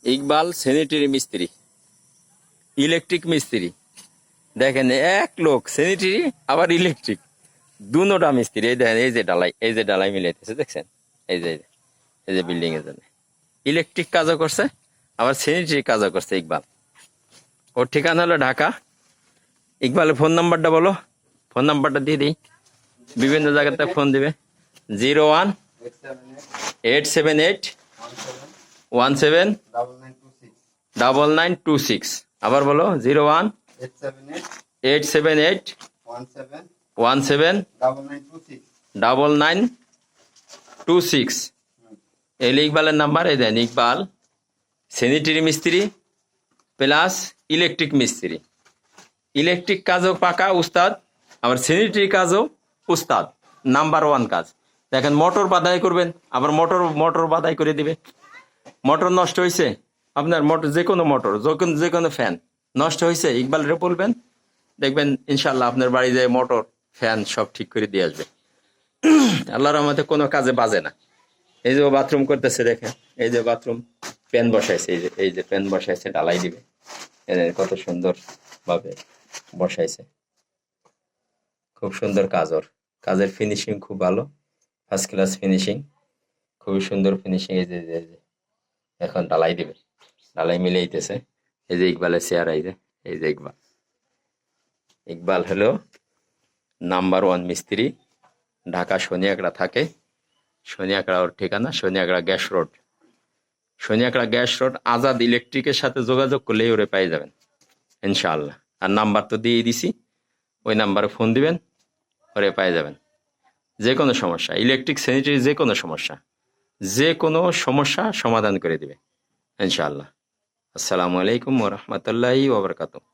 Iqbal sanitary মিস্ত্রি, electric মিস্ত্রি। দেখেন এক লোক স্যানিটারি আবার ইলেকট্রিক, দুটা মিস্ত্রি। এই দেখেন, এই যে ডালাই মিলাইতেছে, দেখছেন? এই যে এই যে বিল্ডিং এর জন্য ইলেকট্রিক কাজও করছে, আবার স্যানিটারি কাজও করছে ইকবাল। ওর ঠিকানা হলো ঢাকা। ইকবালের ফোন নাম্বারটা বলো, ফোন নাম্বারটা দিয়ে দিই, বিভিন্ন জায়গাতে ফোন দিবে। 01-878-17-9926। আবার বলো, 01-878-17-9926। এই ইকবালের নাম্বার। এই দেন, ইকবাল স্যানিটারি মিস্ত্রি প্লাস ইলেকট্রিক মিস্ত্রি। ইলেকট্রিক কাজও পাকা উস্তাদ, আবার স্যানিটারি কাজও উস্তাদ। নাম্বার 1 কাজ। দেখেন, মোটর বাধাই করবেন, আবার মোটর বাধাই করে দিবে। মোটর নষ্ট হয়েছে আপনার, মোটর যে কোনো ফ্যান নষ্ট হয়েছে, ইকবালের বলবেন, দেখবেন ইনশাল্লাহ আপনার বাড়ি যায় মোটর ফ্যান সব ঠিক করে দিয়ে আসবে। আল্লাহর রহমতে কোনো কাজে বাজে না। এই যে ও বাথরুম করতেছে, দেখেন এই যে বাথরুম প্যান বসাইছে, এই যে প্যান বসাইছে, ঢালাই দিবে। কত সুন্দর ভাবে বসাইছে, খুব সুন্দর কাজ। ওর কাজের ফিনিশিং খুব ভালো, ফার্স্ট ক্লাস ফিনিশিং, খুবই সুন্দর ফিনিশিং। এই যে এখন ঢালাই দিবে, ঢালাই মিলাইতেছে। এই যে ইকবালের চেয়ার, এই যে ইকবাল হলো নাম্বার 1 মিস্ত্রি। ঢাকা শনিয়াকড়া থাকে। শনিয়াকড়া ওর ঠিকানা, শনিয়াকড়া গ্যাস রোড আজাদ ইলেকট্রিকের সাথে যোগাযোগ করলেই ওরে পাই যাবেন ইনশাআল্লাহ। আর নাম্বার তো দিয়ে দিছি, ওই নাম্বারে ফোন দিবেন, ওরে পাই যাবেন। যে কোনো সমস্যা, ইলেকট্রিক স্যানিটারি যে কোনো সমস্যা সমাধান করে দিবে ইনশাআল্লাহ। আসসালামু আলাইকুম ওয়া রাহমাতুল্লাহি ওয়া বারাকাতুহু।